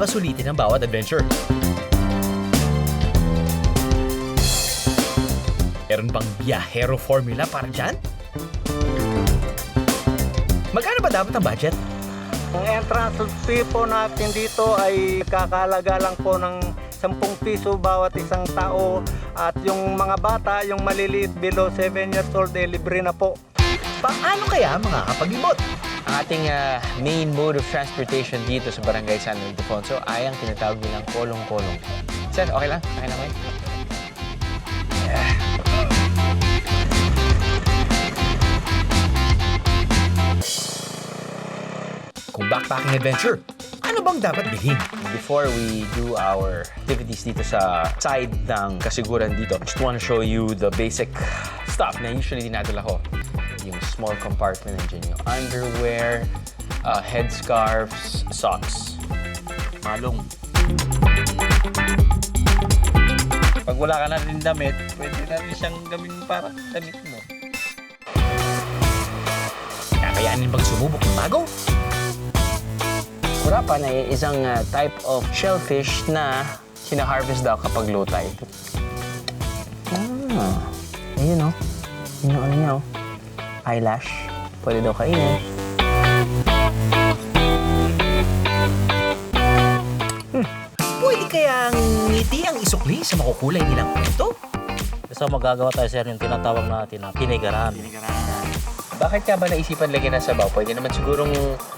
ba sulitin ang bawat adventure? Meron bang biyahero formula para dyan? Magkano ba dapat ang budget? Ang entrance fee po natin dito ay kakalaga lang po ng 10 piso bawat isang tao. At yung mga bata, yung maliliit below 7 years old, libre na po. Paano kaya makakapag-ibot? Ang ating main mode of transportation dito sa Barangay San Ildefonso ay ang tinatawag nilang kolong-kolong. Sir, okay lang? Okay lang kayo? Kung backpacking adventure, ano bang dapat bilhin? Before we do our activities dito sa side ng kasiguran dito, just want to show you the basic stuff na usually dinadala ko. Yung small compartment, nandiyan yung underwear, headscarves, socks. Malong. Pag wala ka na rin damit, pwede na rin siyang gawin parang damit mo. Kakayanin bang sumubok ng bago? Kurapan ay isang type of shellfish na sina-harvest daw kapag low tide. Ayun o. Yun yung ano niya o. Eyelash. Pwede daw kainin. Pwede kayang ngiti ang isukli sa makukulay nilang kwento? So magagawa tayo sir yung tinatawag natin na pinigaran. Bakit ka ba naisipan lagyan ng sabaw? Pwede naman sigurong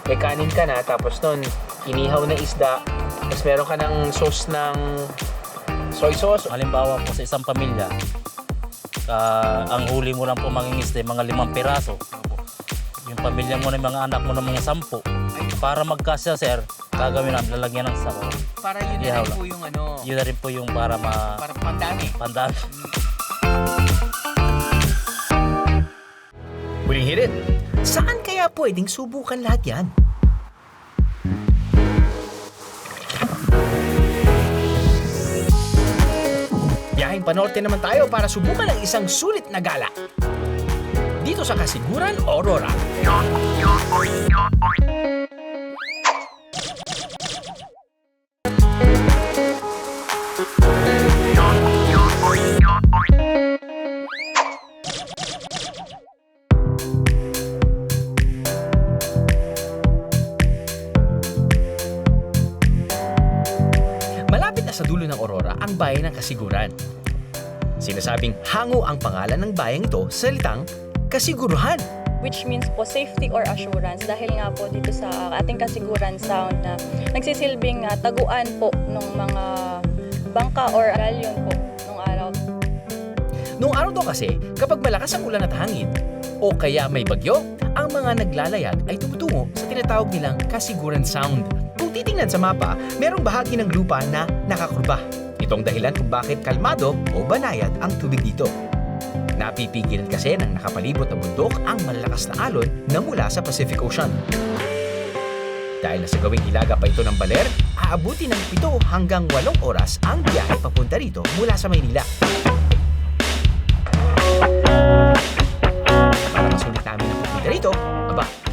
may kanin ka na, tapos nun, inihaw na isda, tapos meron ka ng sauce ng soy sauce. Halimbawa po sa isang pamilya, ang huli mo lang po mangingisda mga 5 piraso. Yung pamilya mo na mga anak mo na mga 10. Para magkasya sir, gagawin namin lalagyan ng sabaw. Para yun Ihaw na rin lang. po yung ano, Yun na rin po yung para para pandami. pandami. Huling hirit, saan kaya pwedeng subukan lahat yan? Biyaheng panorte naman tayo para subukan ang isang sulit na gala. Dito sa Kasiguran, Aurora. Malapit na sa dulo ng Aurora ang bayan ng Kasiguran. Sinasabing hango ang pangalan ng bayang ito sa salitang kasiguruhan. Which means po safety or assurance dahil nga po dito sa ating Kasiguran Sound na nagsisilbing taguan po ng mga bangka or galyon po nung araw. Noong araw daw kasi, kapag malakas ang ulan at hangin o kaya may bagyo, ang mga naglalayag ay tumutungo sa tinatawag nilang Kasiguran Sound. Kung titingnan sa mapa, merong bahagi ng lupa na nakakurba. Ito ang dahilan kung bakit kalmado o banayad ang tubig dito. Napipigilan kasi ng nakapalibot na bundok ang malalakas na alon na mula sa Pacific Ocean. Dahil nasa gawing ilaga pa ito ng baler, aabuti ng 7 hanggang 8 oras ang biyahe papunta rito mula sa Maynila. Para masulit namin ang papunta rito,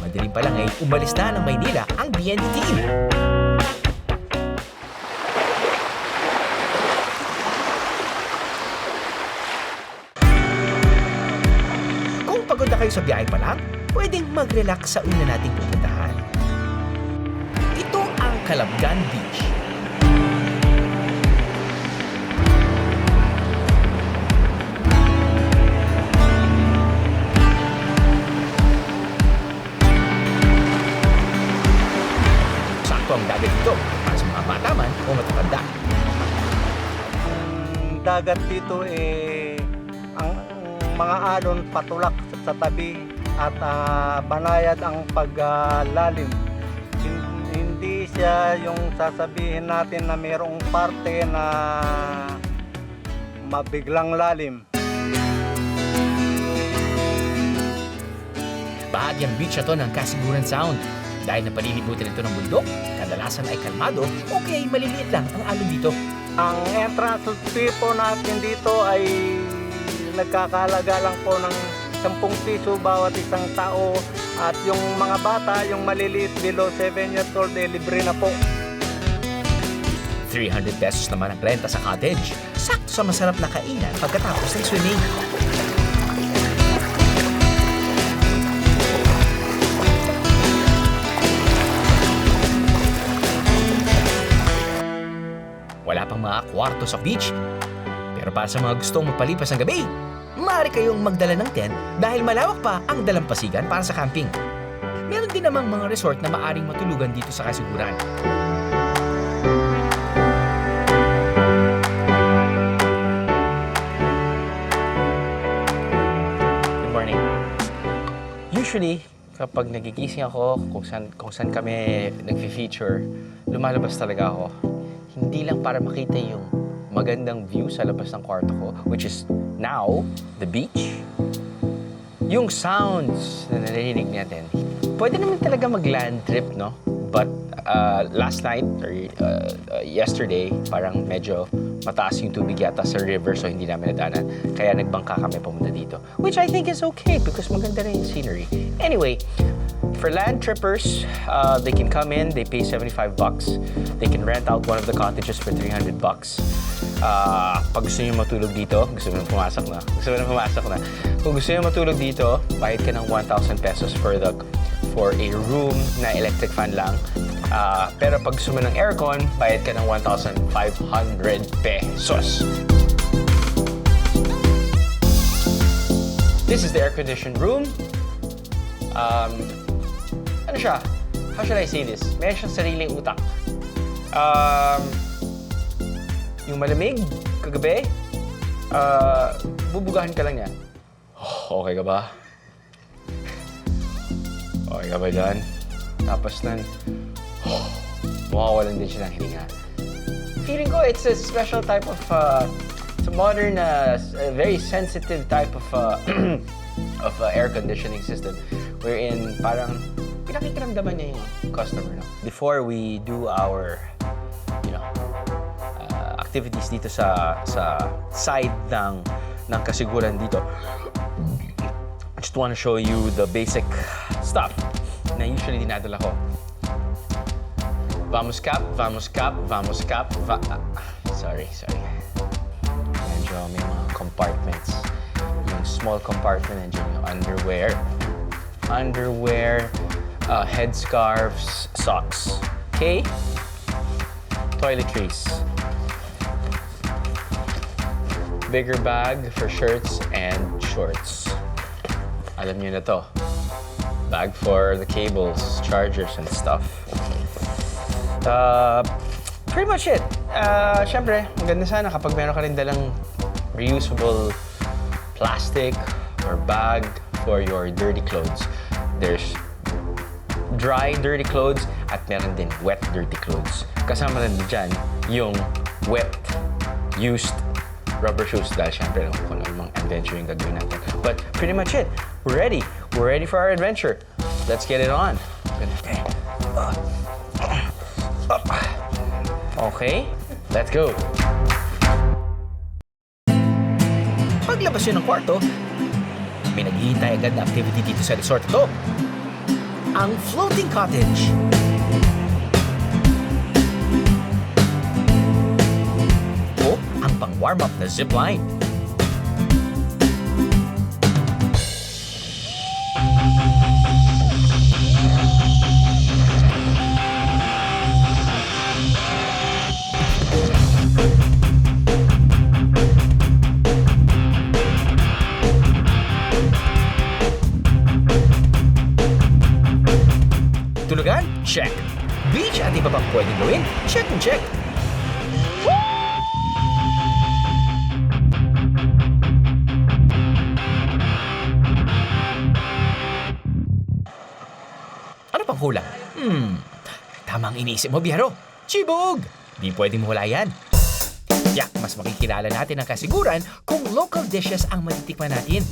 madilim pa lang ay umalis na ng Maynila ang BND team. Kung pagod na kayo sa biyahe pa lang, pwedeng mag-relax sa una nating pupuntahan. Ito ang Calabgan Beach. Sakto ang dagat dito para sa mga bata man o matatanda. Ang dagat dito ang mga alon patulak sa tabi at banayad ang paglalim. Hindi siya yung sasabihin natin na mayroong parte na mabiglang lalim. Bahagyang beach na to ng Kasiguran Sound. Dahil napalilibutan ito ng bundok, kadalasan ay kalmado o kaya maliliit lang ang alon dito. Ang entrance fee po natin dito ay nagkakalaga lang po ng 10 piso bawat isang tao. At yung mga bata, yung maliliit below 7 years old, libre na po. 300 pesos naman ang renta sa cottage. Sakto sa masarap na kainan pagkatapos ng swimming. Wala pang mga kwarto sa beach. Pero para sa mga gustong magpalipas ng gabi, maaari kayong magdala ng tent dahil malawak pa ang dalampasigan para sa camping. Meron din namang mga resort na maaring matulugan dito sa Kasiguran. Good morning. Usually, kapag nagigising ako, kung saan kami nag-feature, lumalabas talaga ako. Hindi lang para makita yung magandang view sa labas ng kwarto ko, which is now, the beach. Yung sounds na narinig natin, pwede naman talaga mag-land trip, no? But last night, or yesterday, parang medyo mataas yung tubig yata sa river, so hindi namin nadaanan. Kaya nagbangka kami pumunta dito. Which I think is okay, because maganda rin yung scenery. Anyway, for land trippers, they can come in, they pay $75. They can rent out one of the cottages for $300. Pag gusto nyo matulog dito, gusto nyo pumasok na. Kung gusto nyo matulog dito, bayad ka ng 1,000 pesos for a room na electric fan lang. Pero pag gusto mo ng aircon, bayad ka ng 1,500 pesos. This is the air-conditioned room. Ano siya? How should I say this? Meron siyang sariling utak. Yung malamig, kagabi, bubugahan ka lang yan. Oh, okay ka ba? Okay ka ba dyan? Tapos nun, mawawalan din siya ng hininga. Feeling ko, it's a special type of, it's a modern, very sensitive type of, of air conditioning system wherein parang pinakikiramdaman niya yung customer. No? Before we do our, activities dito sa side ng Kasiguran dito, I just want to show you the basic stuff na usually dinadala ko. Vamos cap. Sorry. Medyo may mga compartments. Yung small compartment, nandiyan yung underwear, headscarves, socks. Okay? Toiletries. Bigger bag for shirts and shorts. Alam niyo na to. Bag for the cables, chargers, and stuff. Pretty much it. Siyempre, maganda sana kapag meron ka rin dalang reusable plastic or bag for your dirty clothes. There's dry dirty clothes at meron din wet dirty clothes. Kasama na dyan yung wet, used rubber shoes dahil syempre kung anong adventure yung gagawin natin. But pretty much it. We're ready. We're ready for our adventure. Let's get it on. Okay, let's go. Paglabas yun ng kwarto, may naghihintay agad na activity dito sa resort ito. Ang floating cottage. O ang pang-warm up na zipline. Tulugan? Check. Beach at iba pang pwedeng gawin? Check. Ano pang kulang? Tamang iniisip mo, biyero. Chibog! Di pwedeng mawala yan. Mas makikilala natin ang Kasiguran kung local dishes ang matitikman natin.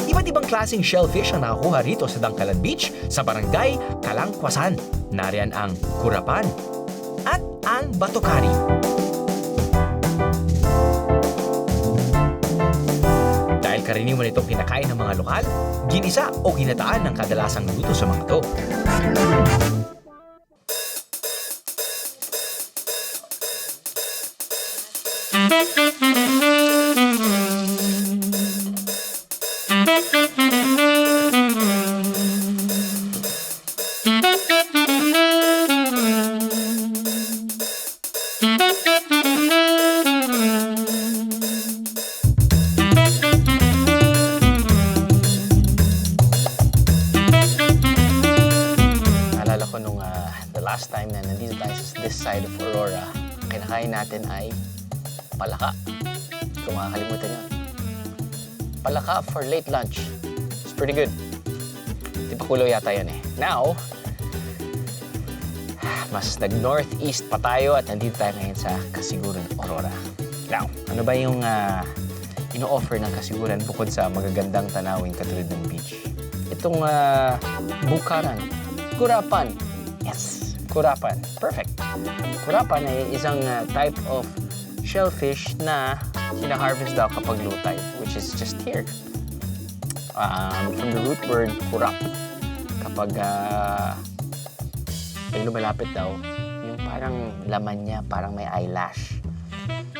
Iba't ibang klaseng shellfish ang nakakuha rito sa Dangkalan Beach sa barangay Kalangkwasan. Nariyan ang kurapan at ang batokari. Dahil karaniwan itong kinakain ng mga lokal, ginisa o ginataan ng kadalasang luto sa mga to. Naalala ko nung the last time na nandito tayo sa this side of Aurora, ang kinakain natin ay palaka. Kung makakalimutan nyo. Palaka for late lunch. It's pretty good. Tipakulo yata yun eh. Now, mas nag-northeast pa tayo at nandito tayo ngayon sa Kasiguran, Aurora. Now, ano ba yung ino-offer ng Kasiguran bukod sa magagandang tanawin katulad ng beach? Itong bukaran. Kurapan. Yes, kurapan. Perfect. Kurapan ay isang type of shellfish na sina-harvest daw kapag low tide, which is just here. From the root word kurap. Kapag may lumalapit daw, yung parang laman niya, parang may eyelash.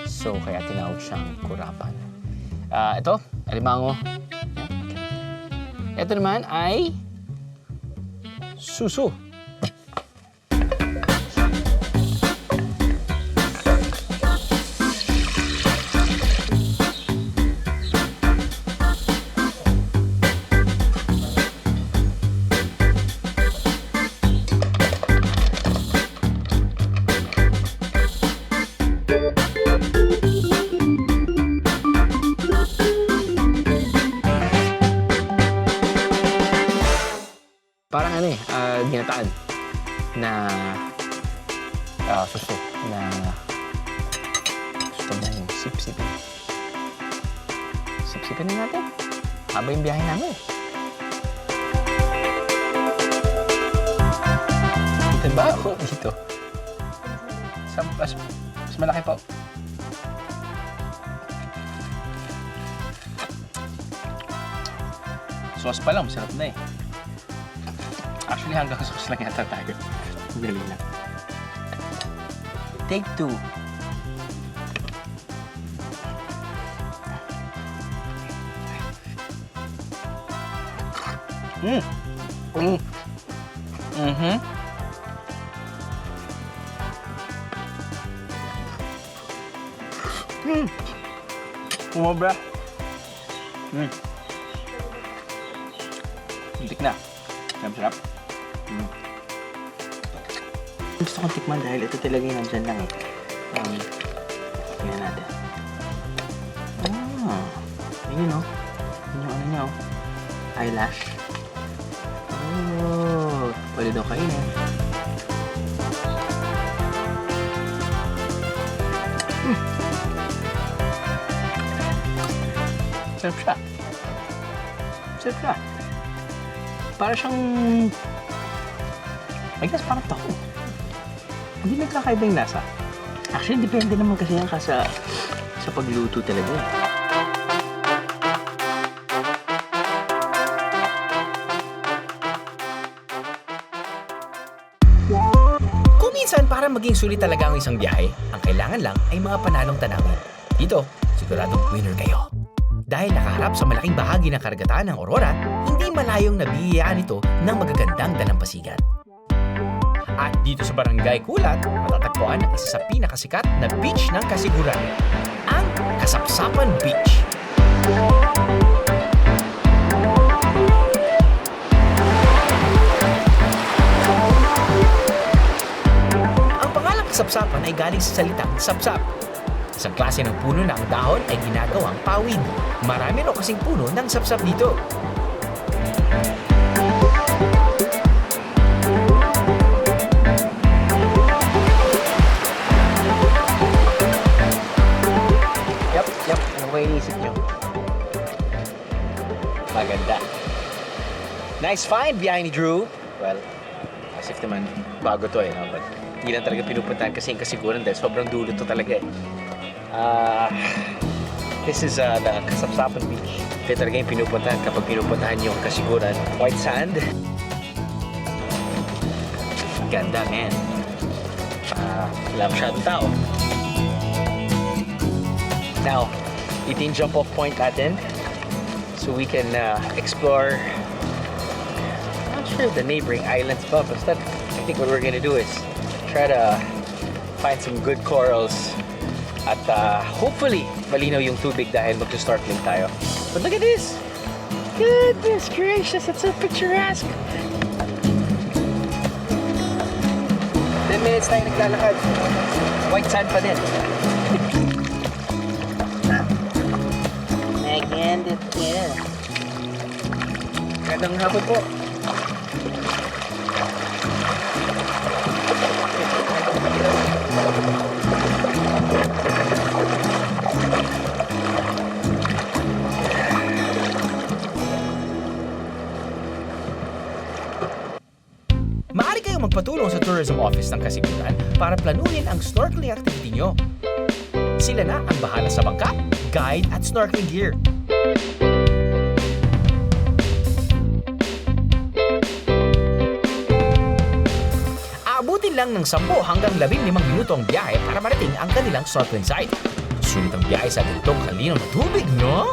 So, kaya tinawag siyang kurapan. Ito, alimango. Ito naman ay susu. Parang ano eh, ginataan na suso na gusto mo yung sip-sipin. Sip-sipin na natin. Haba yung biyahe namin. Dito ba? O dito? Mas malaki po. Sauce pa lang, masarap na eh. Actually, hanggang sauce lang yata tayo. Dali lang. Take 2. Umobra. Muntik na. Sarap. Gusto kong tikman dahil ito talaga yung nandyan lang eh. Tingnan natin. Yun o. Yun yung ano niya o. Eyelash. Pwede daw kainin. Sarap siya. Sarap siya. Para siyang... I guess parang taho. Hindi nagkakaiba yung lasa. Actually, depende naman kasi yan sa pagluto talaga. Kung minsan para maging sulit talaga ang isang biyahe, ang kailangan lang ay mga panalong tanawin. Dito, siguradong winner kayo. Dahil nakaharap sa malaking bahagi ng karagatan ng Aurora, hindi malayong nabihiyaan ito ng magagandang dalampasigan. At dito sa Barangay Kulat, matatagpuan ang isa sa pinakasikat na beach ng Kasiguran, ang Kasapsapan Beach. Ang pangalang Kasapsapan ay galing sa salitang sapsap. Isang klase ng puno na ang dahon ay ginagawang pawid. Marami raw kasing puno ng sapsap dito. Yep. Ano ba inisip nyo? Maganda. Nice find, biyahe ni Drew. Well, as if naman bago to eh, no? But hindi lang talaga pinupuntahan kasi yung Kasiguran dahil sobrang dulo to talaga eh. This is the Kasapsapan Beach. Ito talaga yung pinupuntahan kapag pinupuntahan yung Kasiguran. White sand. Ganda, man. Wala masyadong tao. Now, ito yung jump-off point natin. so we can explore. Not sure the neighboring islands pa, but I think what we're gonna do is try to find some good corals at hopefully malinaw yung tubig dahil mag-snorkeling tayo. But look at this! Goodness gracious, it's so picturesque! 10 minutes tayo naglalakad. White sand pa din. Magandang yan. Magandang hapon po. Maaari kayong magpatulong sa tourism office ng Kasiguran para planuhin ang snorkeling activity nyo. Sila na ang bahala sa bangka, guide at snorkeling gear. Aabutin lang ng 10 hanggang 15 minuto ang biyahe para marating ang kanilang snorkeling site. Sulit ang biyahe sa ganitong kalinaw na tubig, no?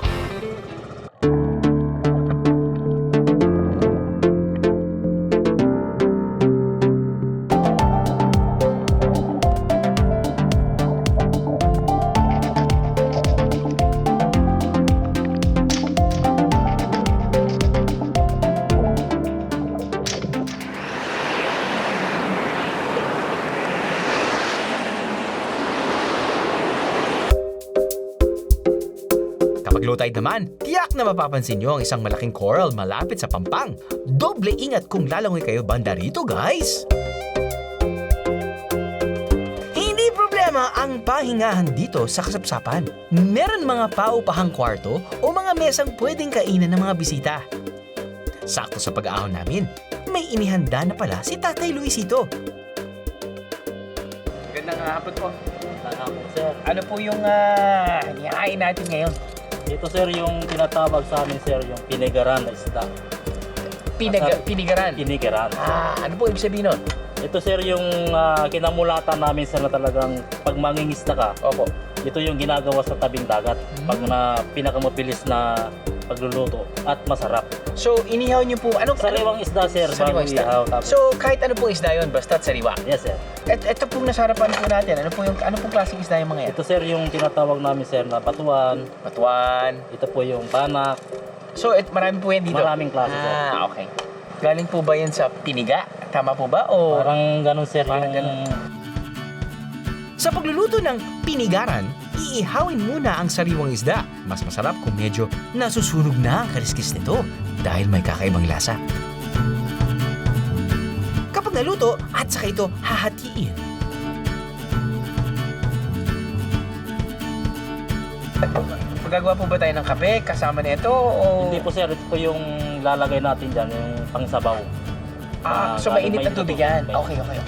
Kapag low tide naman, tiyak na mapapansin nyo ang isang malaking coral malapit sa pampang. Doble ingat kung lalangoy kayo banda rito, guys! Hindi problema ang pahingahan dito sa kasapsapan. Meron mga paupahang kwarto o mga mesang pwedeng kainan ng mga bisita. Sakto sa pag-aahon namin, may inihanda na pala si Tatay Luisito. Magandang hapon po. Nakakapon, sir. Ano po yung hinihain natin ngayon? Ito, sir, yung tinatawag sa amin, sir, yung pinigaran na isda. Pinigaran. Pinigaran. Ano po ibig sabihin nun? Ito, sir, yung kinamulatan namin, sir, na talagang pag mangingisda ka, Opo. ito yung ginagawa sa tabing dagat. Pag na pinakamabilis na pagluluto at masarap. So, inihaw niyo po, Sariwang isda, sir, Sariwang bago isda. ihaw. Tapos, So, kahit ano pong isda yun, basta't sariwa. yes, sir. Ito pong nasa harapan po natin, ano pong klaseng isda yung mga yan? Ito, sir, yung tinatawag namin, sir, na batuan. Batuan. Ito po yung panak. So, marami po yan dito? Maraming klase, sir. Okay. Galing po ba yan sa piniga? Tama po ba? O Parang ganun, sir. Parang yung, ganun. Sa pagluluto ng pinigaran, iihawin muna ang sariwang isda. Mas masarap kung medyo nasusunog na ang kaliskis nito dahil may kakaibang lasa. Kapag naluto, at saka ito hahatiin. Magagawa po ba tayo ng kape kasama nito? O... Hindi po, sir. Ito po yung lalagay natin dyan, yung pangsabaw. So mainit ang tubig yan. Okay. Okay.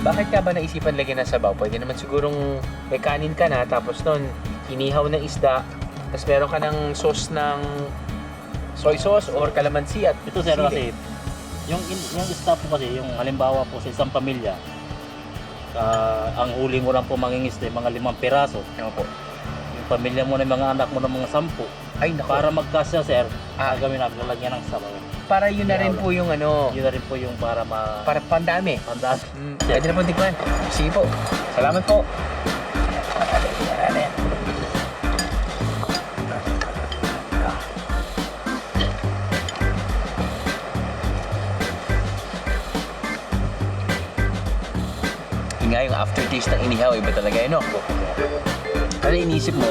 Bakit ka ba naisipan lagyan ng sabaw? Pwede naman sigurong may kanin ka na, tapos nun, inihaw na isda, tapos meron ka ng sauce ng soy sauce or calamansi at Ito, sir, sili. kasi yung isda po kasi, yung halimbawa po sa isang pamilya, ang huli mo lang po mangingisda, mga 5 piraso. Ano po? Yung pamilya mo na mga anak mo ng mga 10. Ay, naku. Para magkasya, sir, gagawin natin, lalagyan ng sabaw. Para yun na rin po yung ano, Yun na rin po yung para para pandami. matandaan. Pwede na po tikman. Sige po. Salamat po. Yun nga yung aftertaste ng inihaw, iba talaga yun, no? Ano inisip mo?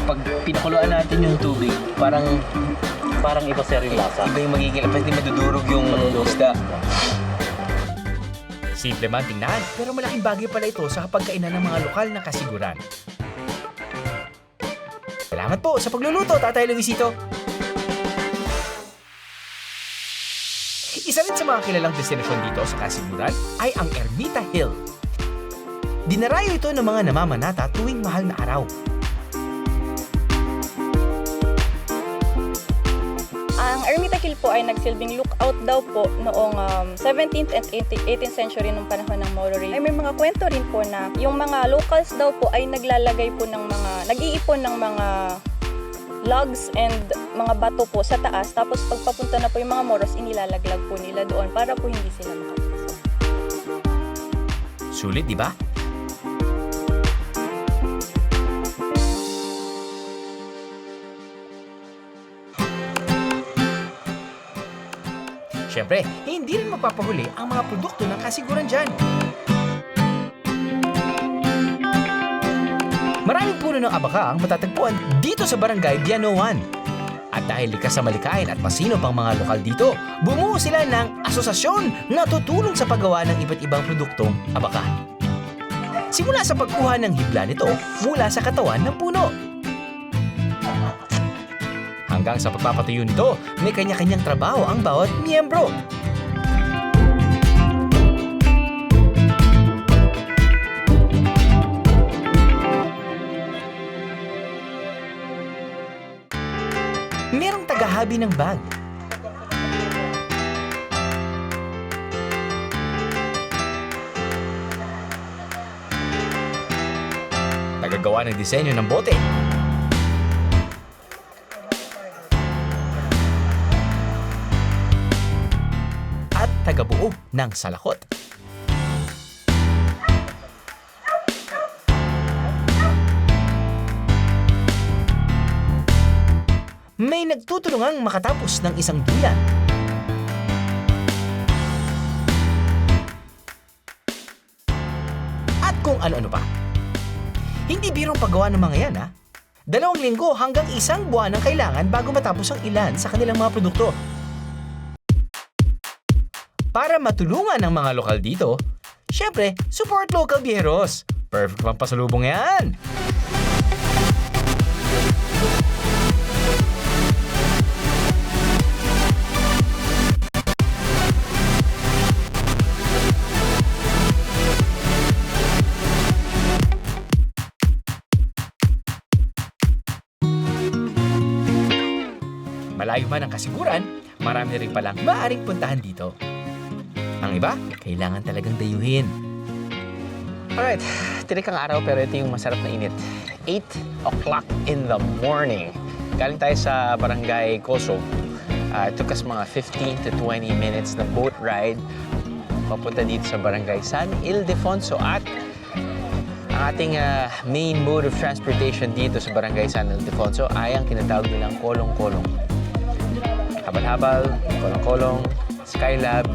Pag pinakuluan natin yung tubig, parang Iba, sir, yung lasa. iba yung magiging, pwede madudurog yung isda. Simple man tingnan, pero malaking bagay pala ito sa pagkainan ng mga lokal na kasiguran. Salamat po sa pagluluto, Tatay Luisito! Isa rin sa mga kilalang destinasyon dito sa Kasiguran ay ang Ermita Hill. Dinarayo ito ng mga namamanata tuwing mahal na araw. Ang Ermita Santa Hill po ay nagsilbing lookout daw po noong 17th and 18th century nung panahon ng Moro Rey. Ay may mga kwento rin po na yung mga locals daw po ay naglalagay po ng nag-iipon ng mga logs and mga bato po sa taas. Tapos pagpapunta na po yung mga Moros, inilalaglag po nila doon para po hindi sila makapasok. Sulit, di ba? Siyempre, hindi rin mapapahuli ang mga produkto ng kasiguran dyan. Maraming puno ng abaka ang matatagpuan dito sa Barangay Bianoan. At dahil likas sa malikain at masinop ang mga lokal dito, bumuo sila ng asosasyon na tutulong sa paggawa ng iba't ibang produktong abaka. Simula sa pagkuha ng hibla nito mula sa katawan ng puno. Hanggang sa pagpapatuyo nito, may kanya-kanyang trabaho ang bawat miyembro. Merong tagahabi ng bag. Tagagawa ng disenyo ng bote. At tagabuo ng salakot. May nagtutulungang makatapos ng isang duyan. At kung ano-ano pa. Hindi birong paggawa ng mga yan, ha? 2 linggo hanggang 1 buwan ang kailangan bago matapos ang ilan sa kanilang mga produkto. Para matulungan ang mga lokal dito, syempre, support local biyeros. Perfect pang pasalubong yan! Malayo man ang kasiguran, marami rin palang maaaring puntahan dito. Ang iba, kailangan talagang dayuhin. Alright, tirik ang araw pero ito yung masarap na init. 8 o'clock in the morning. Galing tayo sa Barangay Coso. It took us mga 15 to 20 minutes na boat ride papunta dito sa Barangay San Ildefonso. At ang ating main mode of transportation dito sa Barangay San Ildefonso ay ang tinatawag nilang kolong-kolong. Habal-habal, kolong-kolong, Skylab,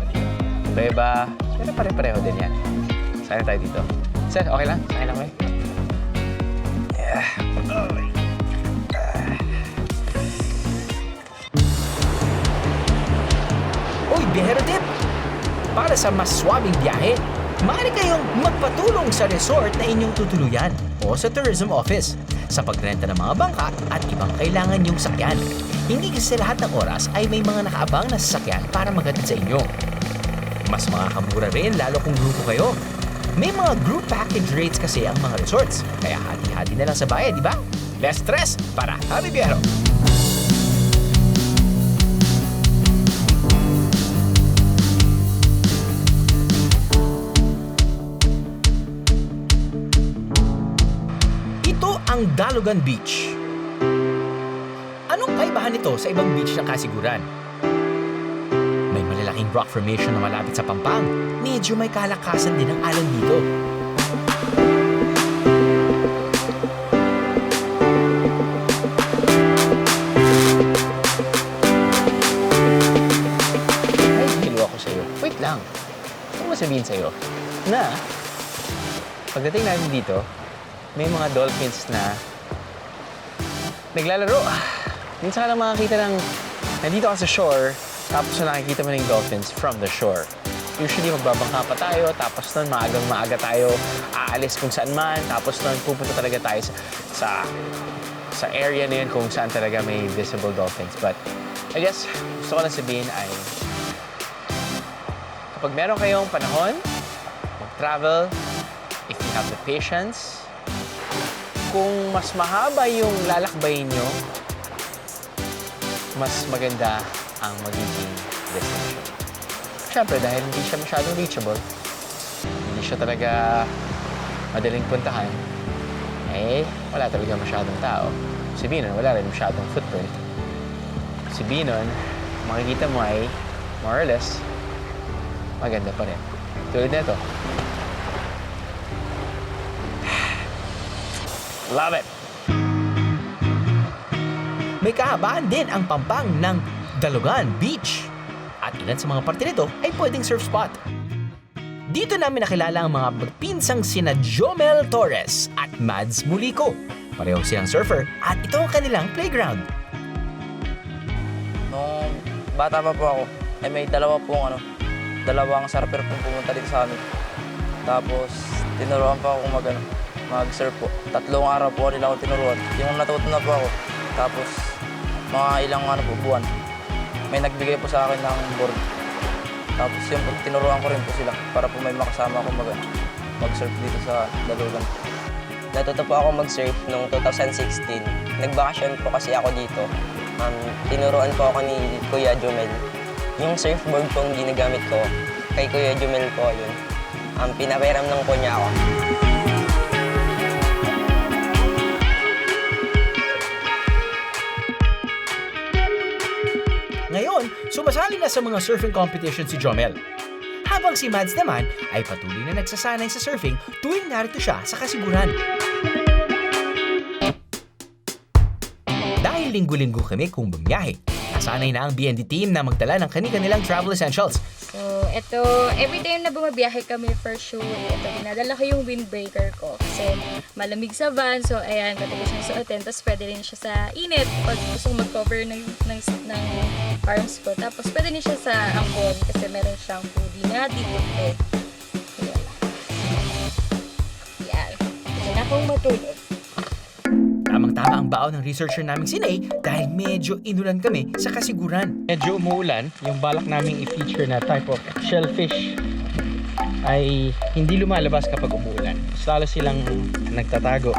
Beba, pero pare-pareho din yan. Saan tayo dito? Sir, okay lang? Saan lang kayo? Uy, biyahero tip! Para sa mas swabing biyahe, maaari kayong magpatulong sa resort na inyong tutuluyan o sa tourism office sa pagrenta ng mga bangka at ibang kailangan yung sakyan. Hindi kasi sa lahat ng oras ay may mga nakaabang na sasakyan para maghatid sa inyo. Mas makakamura rin lalo kung grupo kayo. May mga group package rates kasi ang mga resorts, kaya hati-hati na lang sa bayad, di ba? Less stress para happy biyahero! Ito ang Dalugan Beach. Anong kaibahan nito sa ibang beach ng kasiguran? May malalaking rock formation na malapit sa Pampang. Medyo may kalakasan din ang alon dito. Ay, hilo ako sa'yo. Wait lang. Ano mo sabihin sa'yo? Na, pagdating natin dito, may mga dolphins na naglalaro. Minsan ka lang makakita ng nandito ka sa shore, tapos na nakikita mo ng dolphins from the shore. Usually, magbabangka pa tayo, tapos nun, maagang-maaga tayo aalis kung saan man, tapos nun, pupunta talaga tayo sa area na yun kung saan talaga may visible dolphins. But, I guess, gusto ko lang sabihin ay, kapag meron kayong panahon, mag-travel, if you have the patience, kung mas mahaba yung lalakbayin nyo, mas maganda ang magiging destination. Siyempre, dahil hindi siya masyadong reachable, hindi siya talaga madaling puntahan, wala talaga masyadong tao. Si Binon, wala rin masyadong footprint. Si Binon, makikita mo ay more or less maganda pa rin. Tulad nito. Love it! May kahabaan din ang pampang ng Dalugan Beach. At ilan sa mga parte nito ay pwedeng surf spot. Dito namin nakilala ang mga magpinsang sina Jomel Torres at Mads Mulico. Pareho silang surfer at ito ang kanilang playground. Nung bata pa po ako, ay may dalawang surfer pong pumunta dito sa amin. Tapos, tinuruan pa ako mag-surf po. 3 araw po nila ako tinuruan. Yung natuto na po ako. Tapos, mga ilang buwan, may nagbigay po sa akin ng board. Tapos, yung tinuruan ko rin po sila para po may makasama ako mag-surf dito sa Dalugan. Natuto po ako mag-surf noong 2016. Nagbakasyon po kasi ako dito. Tinuruan po ako ni Kuya Jomel. Yung surfboard pong ginagamit ko, kay Kuya Jomel po yun. Pinaperam lang po niya ako. Ngayon, sumasali na sa mga surfing competition si Jomel. Habang si Mads naman ay patuloy na nagsasanay sa surfing tuwing narito siya sa Kasiguran. Dahil linggo-linggo kami kung bumiyahe, nasanay na ang BND team na magdala ng kani-kanilang travel essentials. So, ito, every time na bumabiyahe kami for shoot, ito, dinadala ko yung windbreaker ko kasi malamig sa van. So, ayan, pwede ko siyang suotin. Tapos, pwede rin siya sa init pag gusto kong mag-cover ng arms ko. Tapos, pwede rin siya sa angkon kasi meron siyang hoodie na dipot. Ayan. Yan. Pwede na akong matulog. Tamang-tama ang baon ng researcher naming si Ney dahil medyo inulan kami sa Kasiguran. Medyo umuulan, yung balak naming i-feature na type of shellfish ay hindi lumalabas kapag umuulan. Mas lalo silang nagtatago.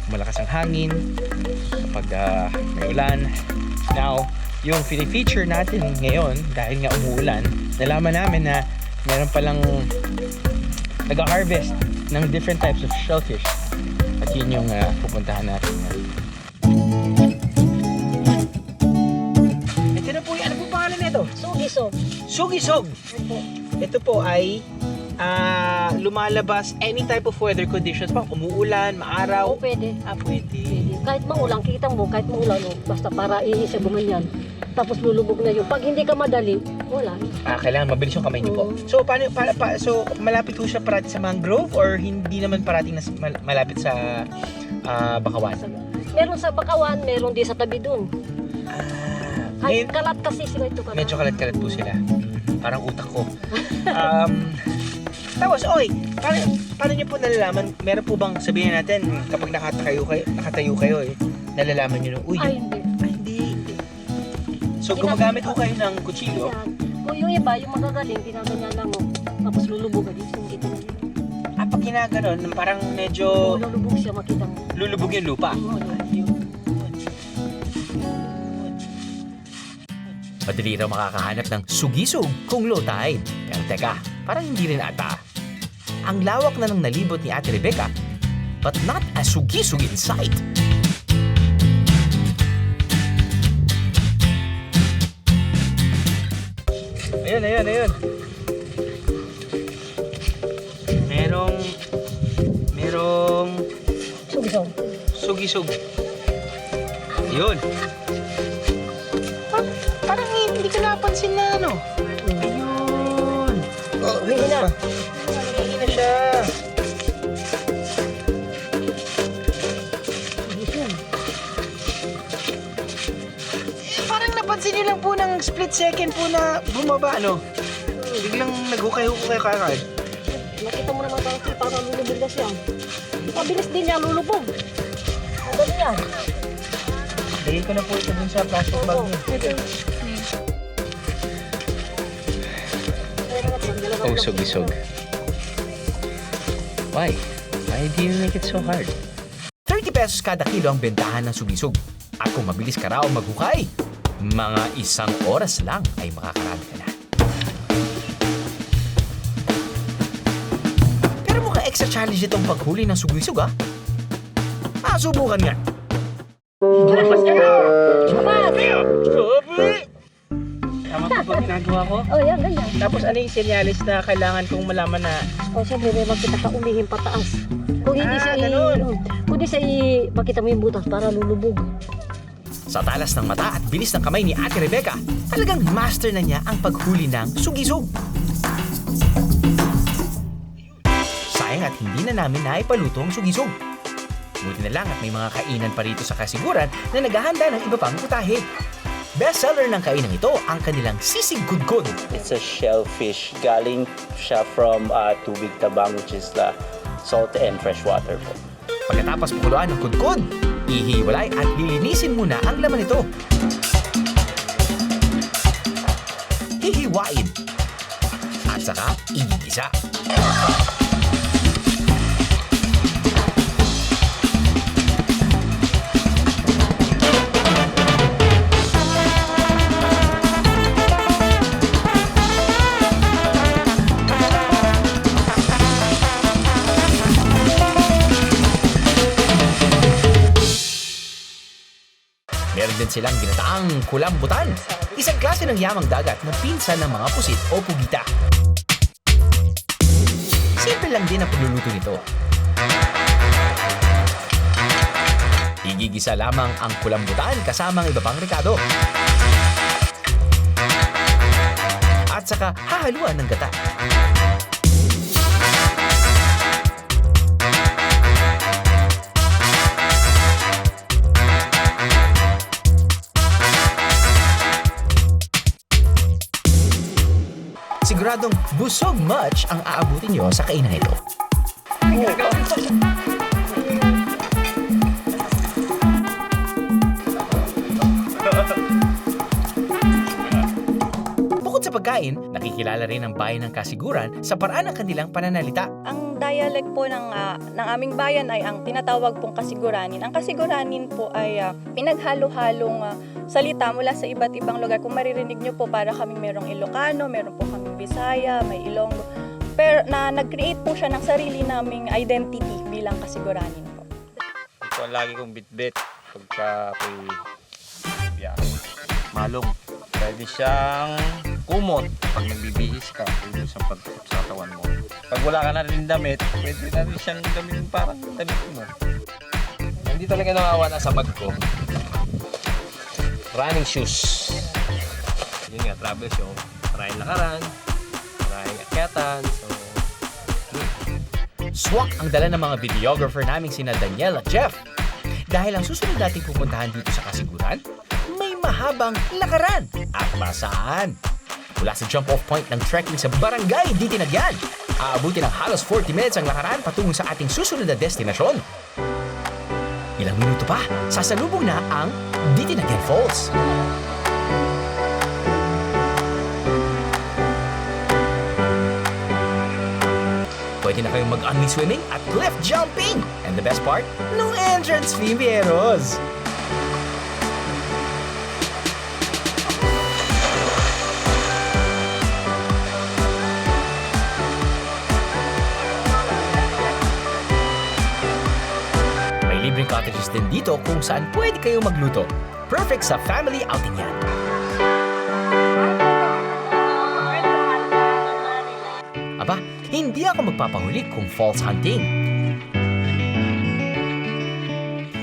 Malakas ang hangin kapag may ulan. Now, yung feature natin ngayon, dahil nga umuulan, nalaman namin na meron palang nag-harvest ng different types of shellfish. At yun yung pupuntahan natin. Ito na po, ano po pangalan nito? Sugisog. Sugisog! Ito po ay lumalabas any type of weather conditions pa. Umuulan, maaraw. Oo, pwede. Pwede. Pwede. Kahit maulan, kita mo, kahit maulan, oh, basta para iisibungan yan. Tapos lulubog na yun. Pag hindi ka madali, wala. Kailangan mabilis yung kamay niyo po. Oo. So, so malapit po siya parati sa mangrove or hindi naman parating malapit sa Bakawan? Meron sa Bakawan, meron din sa tabi dun. Kahit Ngayon, kalat kasi sila ito. Kalat. medyo kalat-kalat po sila. Parang utak ko. Tapos, paano niyo po nalalaman? Meron po bang sabihin natin kapag nakatayo kayo nalalaman niyo uy, Ay, hindi. hindi. So, gumagamit po kayo ng kutsilyo. Yan. Kung yung iba, yung magagaling, ginaganyan lang mo. Tapos lulubog ka dito. Kita mo. Pag ginaganon, parang medyo Lulubog siya, makita mo. lulubog yung lupa. Madali raw makakahanap ng sugisog kung low tide. Pero teka, parang hindi rin ata. Ang lawak na ng nalibot ni Ate Rebecca, but not a sugisog in sight. Ayun. Merong Sugisog. sugisog. Yun. Parang hindi ko napansin na Ayun. Hindi na. Hindi na siya. Parang napansin niyo lang po ng split second po na bumaba, Biglang naghukay-hukay kagad. Makita mo naman parang lulubog na siya. Mabilis din niya lulubog. Madali yan. Lagay ko na po ito dun sa plastic bag niya. Oh, sugisog. Why? Why do you make it so hard? 30 pesos kada kilo ang bentahan ng sugisog. At kung mabilis ka raw maghukay, Mga 1 oras lang ay makakarami ka na. Pero mukhang extra challenge itong paghuli ng sugisog ah. Subukan nga. Tama po ba ginagawa ko? Oh, yan, ganyan. Tapos ano yung senyalis na kailangan kong malaman na O, siyempre, may makita ka umihim pataas. Kung hindi siya ganun. kung hindi siya makita mo yung butas para lulubog. Sa talas ng mata at bilis ng kamay ni Ate Rebecca, talagang master na niya ang paghuli ng sugisog. Sayang at hindi na namin naipaluto ang sugisog. Buti na lang at may mga kainan pa rito sa kasiguran na naghahanda ng iba pang putahe. Bestseller ng kainang ito ang kanilang sisig gudgod. It's a shellfish. Galing siya from Tubig Tabang, which is the salt and fresh water po. Pagkatapos pakuluan ng gudgod, ihiwalay at lilinisin muna ang laman nito. Hihiwain. At saka igigisa. Meron din silang ginataang kulambutan, isang klase ng yamang dagat na pinsan ng mga pusit o pugita. Simple lang din ang pagluluto nito. Igigisa lamang ang kulambutan kasama ang iba pang rekado. At saka hahaluan ng gata. Siguradong busog much ang aabutin nyo sa kainan ito. Bukod sa pagkain, nakikilala rin ang bayan ng Kasiguran sa paraan ng kanilang pananalita. Ang dialect po ng aming bayan ay ang tinatawag pong Kasiguranin. Ang Kasiguranin po ay pinaghalo-halong salita mula sa iba't ibang lugar. Kung maririnig nyo po, para kaming merong Ilocano, meron po kaming Bisaya, may Ilonggo. Pero nag-create po siya ng sarili naming identity bilang Kasiguranin po. Ito ang lagi kong bitbit pagka ako'y biyahe. Malong. Pwede siyang kumot pag nagbibihis ka, pwede siyang pagtukot sa katawan mo. Pag wala ka na rin damit, pwede na rin siyang gamitin parang damit mo. Hindi talaga nakawala sa bag ko. Running shoes. Yun nga, travel show. Maraming lakaran, maraming akyatan, so... Swak ang dala ng mga videographer naming sina Daniel at Jeff. Dahil ang susunod nating pupuntahan dito sa Kasiguran, may mahabang lakaran at masaan. Mula sa jump-off point ng trekking sa Barangay Ditinagyan, aabutin ng halos 40 minutes ang lakaran patungo sa ating susunod na destinasyon. Ilang minuto pa, sasalubong na ang Ditinagyan Falls. Pwede na kayong mag-only swimming at cliff jumping. And the best part, no entrance fee, Vieros. May libreng cottages din dito kung saan pwede kayong magluto. Perfect sa family outing yan. Aba, hindi ako magpapahuli kung falls hunting.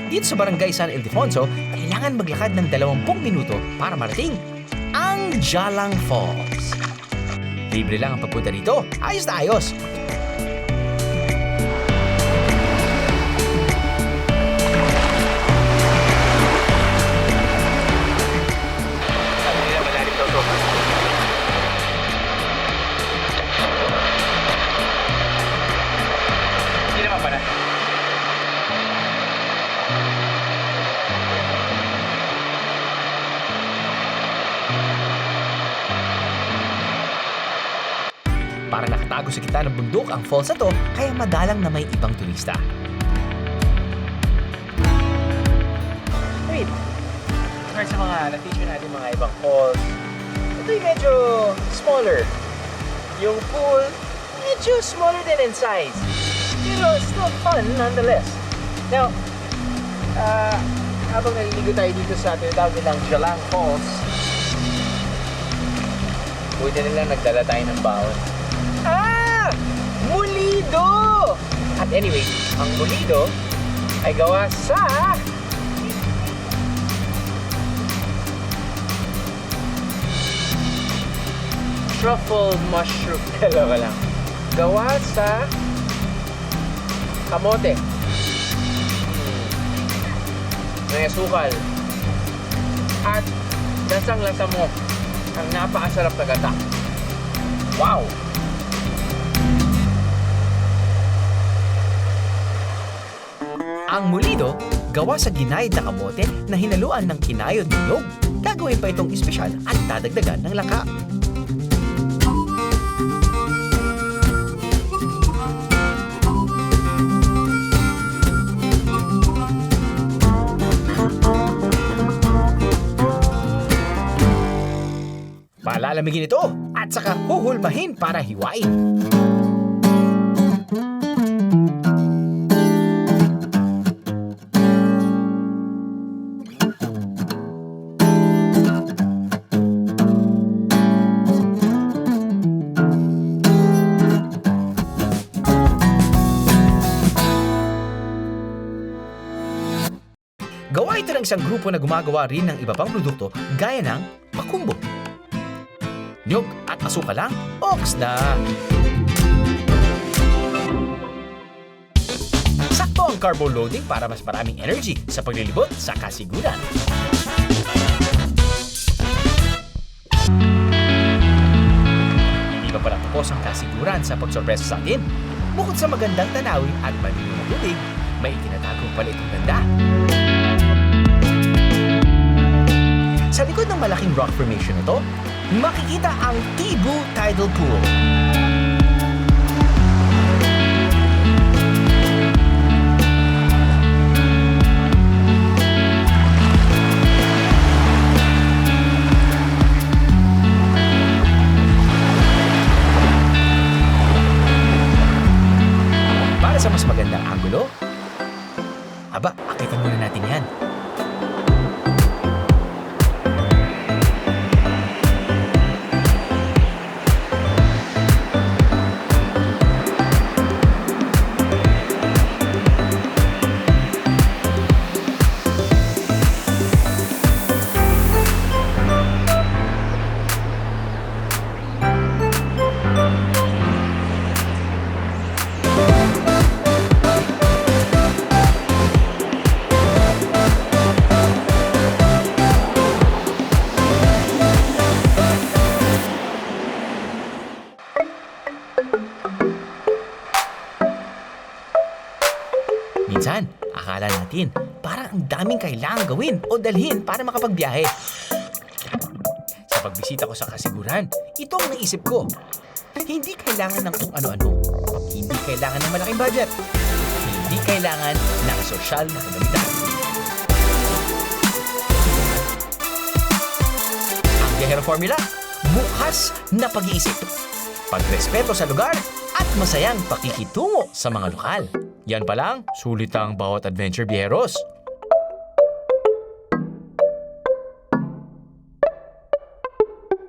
Dito sa Barangay San Ildefonso, kailangan maglakad ng 20 minuto para marating ang Jalang Falls. Libre lang ang pagpunta dito. Ayos na ayos! Para nakatago sa gitna ng bundok ang falls na to, kaya madalang na may ibang turista. sa mga na-feature natin mga ibang calls. Ito yung medyo smaller. Yung pool, medyo smaller din in size. Pero still fun nonetheless. Now, habang naliligo tayo dito sa tinatawag nilang Jalang Falls, buti nila nagdala tayo ng baon. Mulido! At anyway, ang mulido ay gawa sa truffle mushroom. Dalawa lang. Gawa sa kamote. May asukal. At lasang-lasa mo ang napakasarap na gata. Wow! Ang mulido, gawa sa ginayad na kamote na hinaluan ng kinayod ng nyog. Gagawin pa itong espesyal at dadagdagan ng laka. Palalamigin ito at saka huhulmahin para hiwain. Gawa ito ng isang grupo na gumagawa rin ng iba pang produkto gaya ng makumbo. Nyog at asukal lang, oks na! Sakto ang carbo loading para mas maraming energy sa paglilibot sa kasiguran. Hindi pa pala tapos ang kasiguran sa pagsorpresa sa atin. Bukod sa magandang tanawin at malinaw na tubig, may itinatagong pala itong ganda. Sa likod ng malaking rock formation na to, makikita ang Tibu Tidal Pool. Para sa mas magandang angulo, akitan muna natin yan. Minsan, akala natin parang ang daming kailangang gawin o dalhin para makapagbiyahe. Sa pagbisita ko sa kasiguran, ito ang naisip ko. Hindi kailangan ng kung ano-ano. Hindi kailangan ng malaking budget. Hindi kailangan ng sosyal na kagamitan. Ang Viajero Formula, bukas na pag-iisip. Pagrespeto sa lugar at masayang pakikitungo sa mga lokal. Yan pa lang, sulit ang bawat adventure, Viajeros.